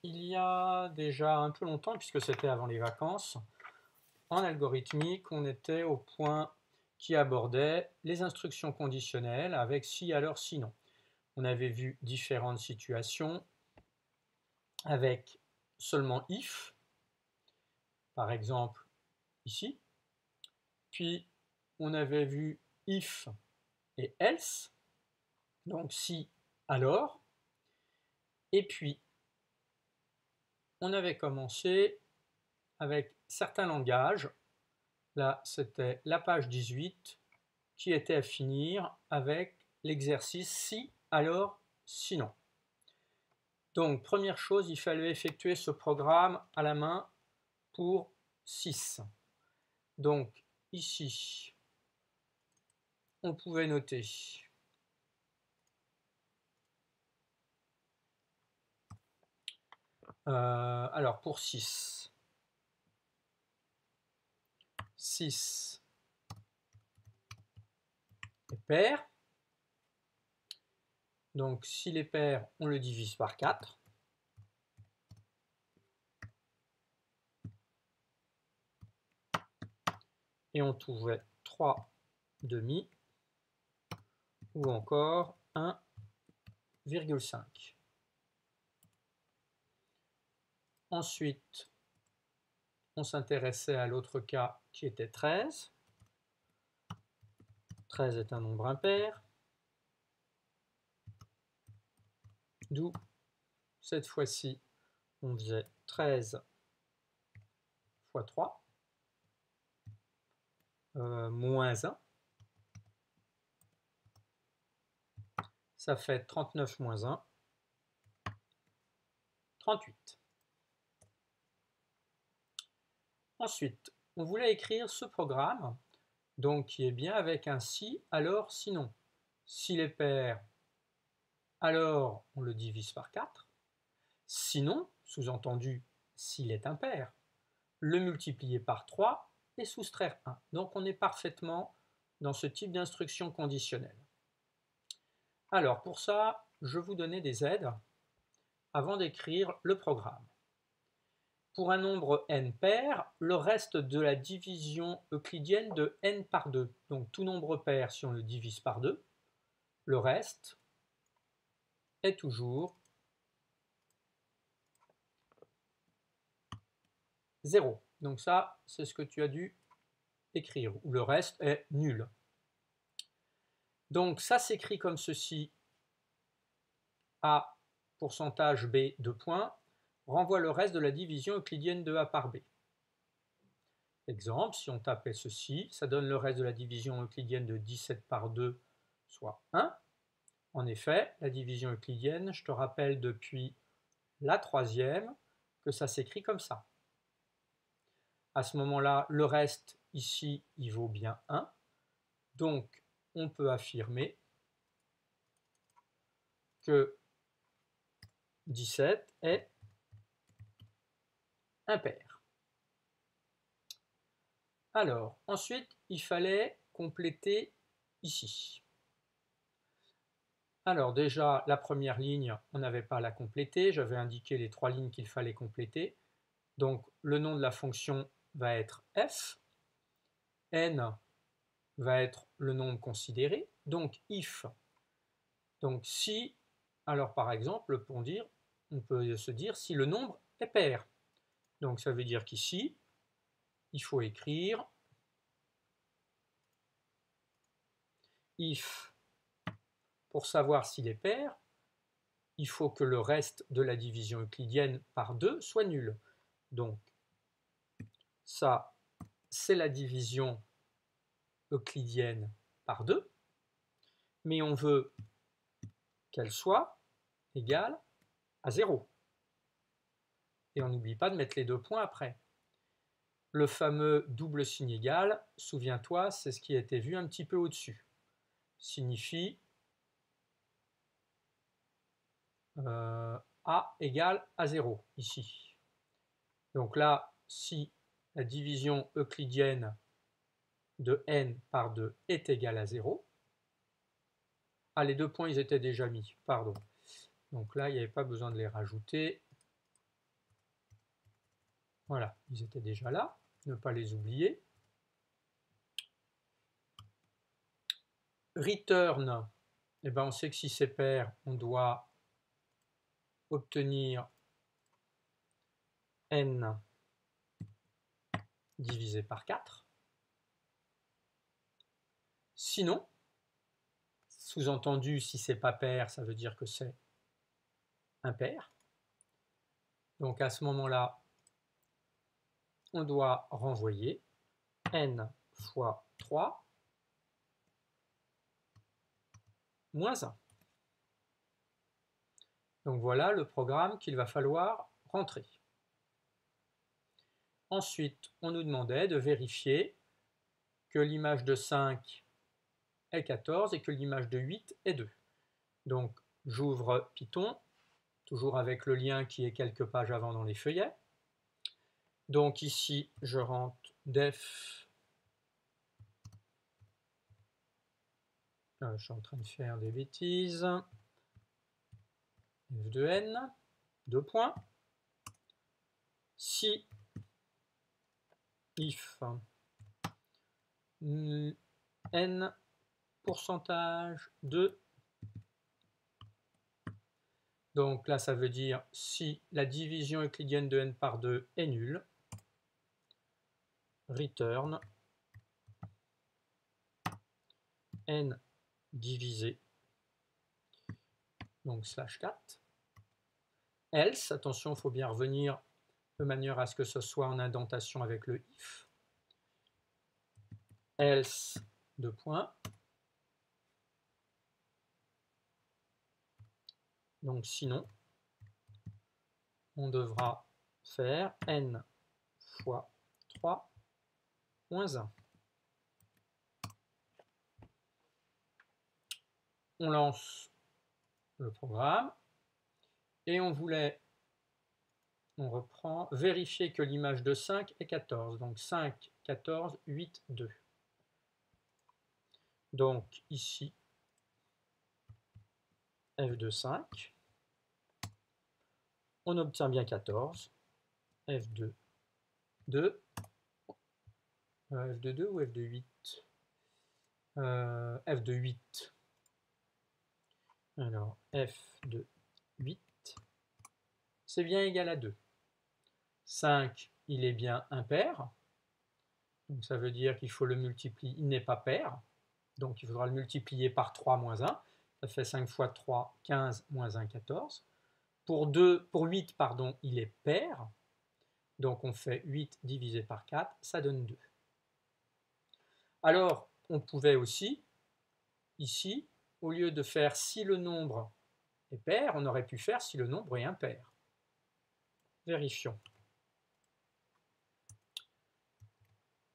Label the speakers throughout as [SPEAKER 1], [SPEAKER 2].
[SPEAKER 1] il y a déjà un peu longtemps, puisque c'était avant les vacances, en algorithmique, on était au point qui abordait les instructions conditionnelles avec si, alors, sinon. On avait vu différentes situations avec seulement if, par exemple ici, puis on avait vu if et else, donc si, alors, et puis on avait commencé avec certains langages. Là, c'était la page 18 qui était à finir avec l'exercice si, alors, sinon. Donc, première chose, il fallait effectuer ce programme à la main pour 6. Donc, ici, on pouvait noter alors pour 6 est pair. Donc, s'il est pair, on le divise par 4. Et on trouvait 3 demi ou encore 1,5. Ensuite, on s'intéressait à l'autre cas qui était 13. 13 est un nombre impair. D'où, cette fois-ci, on faisait 13 fois 3, moins 1. Ça fait 39 moins 1, 38. Ensuite, on voulait écrire ce programme, donc qui est bien avec un si, alors, sinon. S'il est pair, alors on le divise par 4. Sinon, sous-entendu, s'il est impair, le multiplier par 3 et soustraire 1. Donc on est parfaitement dans ce type d'instruction conditionnelle. Alors pour ça, je vous donnais des aides avant d'écrire le programme. Pour un nombre n pair, le reste de la division euclidienne de n par 2. Donc tout nombre pair, si on le divise par 2, le reste est toujours 0. Donc ça, c'est ce que tu as dû écrire, ou le reste est nul. Donc ça s'écrit comme ceci: A pourcentage B 2 points renvoie le reste de la division euclidienne de A par B. Exemple, si on tapait ceci, ça donne le reste de la division euclidienne de 17 par 2, soit 1. En effet, la division euclidienne, je te rappelle depuis la troisième que ça s'écrit comme ça. À ce moment-là, le reste ici, il vaut bien 1. Donc, on peut affirmer que 17 est impair. Alors, ensuite, il fallait compléter ici. Alors déjà, la première ligne, on n'avait pas à la compléter. J'avais indiqué les 3 lignes qu'il fallait compléter. Donc, le nom de la fonction va être f. N va être le nombre considéré. Donc, if. Donc, si, alors par exemple, pour dire, on peut se dire si le nombre est pair. Donc, ça veut dire qu'ici, il faut écrire if. Pour savoir s'il est pair, il faut que le reste de la division euclidienne par 2 soit nul. Donc, ça, c'est la division euclidienne par 2, mais on veut qu'elle soit égale à 0. Et on n'oublie pas de mettre les 2 points après. Le fameux double signe égal, souviens-toi, c'est ce qui a été vu un petit peu au-dessus. Signifie A égale à 0, ici. Donc là, si la division euclidienne de n par 2 est égale à 0, ah, les 2 points, ils étaient déjà mis, pardon. Donc là, il n'y avait pas besoin de les rajouter. Voilà, ils étaient déjà là, ne pas les oublier. Return, eh ben on sait que si c'est pair, on doit obtenir n divisé par 4. Sinon, sous-entendu, si c'est pas pair, ça veut dire que c'est impair. Donc à ce moment-là, on doit renvoyer n fois 3 moins 1. Donc voilà le programme qu'il va falloir rentrer. Ensuite, on nous demandait de vérifier que l'image de 5 est 14 et que l'image de 8 est 2. Donc j'ouvre Python, toujours avec le lien qui est quelques pages avant dans les feuillets. Donc ici, je rentre def. Je suis en train de faire des bêtises. F de n, 2 points. Si if n pourcentage de. Donc là, ça veut dire si la division euclidienne de n par 2 est nulle, return n divisé, donc slash 4. Else, attention, il faut bien revenir de manière à ce que ce soit en indentation avec le if. Else, 2 points. Donc sinon, on devra faire n fois 3 moins 1. On lance le programme et on reprend, vérifier que l'image de 5 est 14. Donc 5, 14, 8, 2. Donc ici, f de 5. On obtient bien 14. f de 2. F de 2 ou f de 8 f de 8. Alors, f de 8, c'est bien égal à 2. 5, il est bien impair. Donc ça veut dire qu'il faut le multiplier, il n'est pas pair. Donc il faudra le multiplier par 3 moins 1. Ça fait 5 fois 3, 15, moins 1, 14. Pour 8, pardon, il est pair. Donc on fait 8 divisé par 4, ça donne 2. Alors, on pouvait aussi, ici, au lieu de faire si le nombre est pair, on aurait pu faire si le nombre est impair. Vérifions.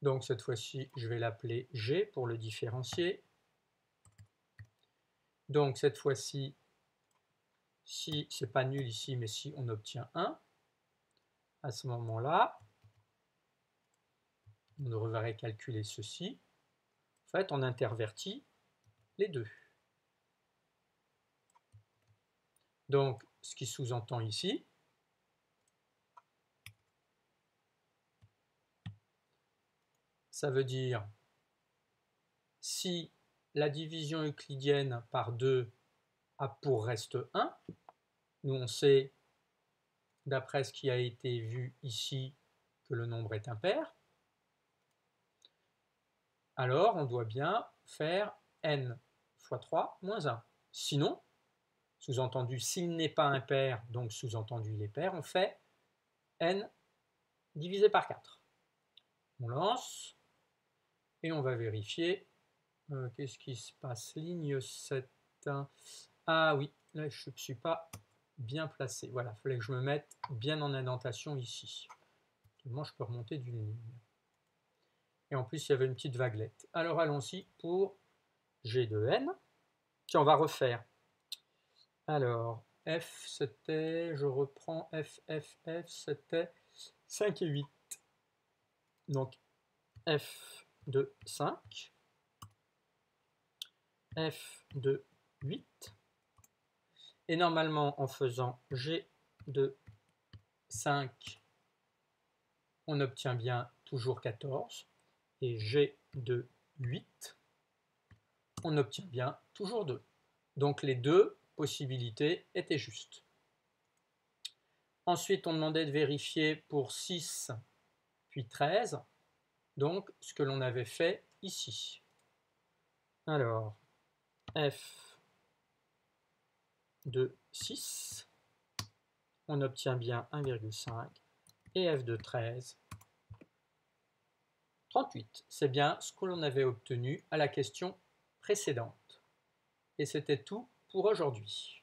[SPEAKER 1] Donc cette fois-ci, je vais l'appeler G pour le différencier. Donc cette fois-ci, si c'est pas nul ici, mais si on obtient 1, à ce moment-là, on devrait calculer ceci. En fait, on intervertit les deux. Donc, ce qui sous-entend ici, ça veut dire si la division euclidienne par 2 a pour reste 1, nous on sait, d'après ce qui a été vu ici, que le nombre est impair, alors on doit bien faire n fois 3 moins 1. Sinon, sous-entendu, s'il n'est pas impair, donc sous-entendu il est pair, on fait n divisé par 4. On lance et on va vérifier. Qu'est-ce qui se passe? Ligne 7. Ah oui, là je ne suis pas bien placé. Voilà, il fallait que je me mette bien en indentation ici. Moi, je peux remonter d'une ligne. Et en plus, il y avait une petite vaguelette. Alors allons-y pour G de n. Tiens, on va refaire. Alors, F, c'était, je reprends F, c'était 5 et 8. Donc, F de 5, F de 8. Et normalement, en faisant G de 5 on obtient bien toujours 14. Et G de 8, on obtient bien toujours 2. Donc les deux possibilités étaient justes. Ensuite, on demandait de vérifier pour 6 puis 13, donc ce que l'on avait fait ici. Alors, F de 6, on obtient bien 1,5, et F de 13, 38. C'est bien ce que l'on avait obtenu à la question précédente. Et c'était tout pour aujourd'hui.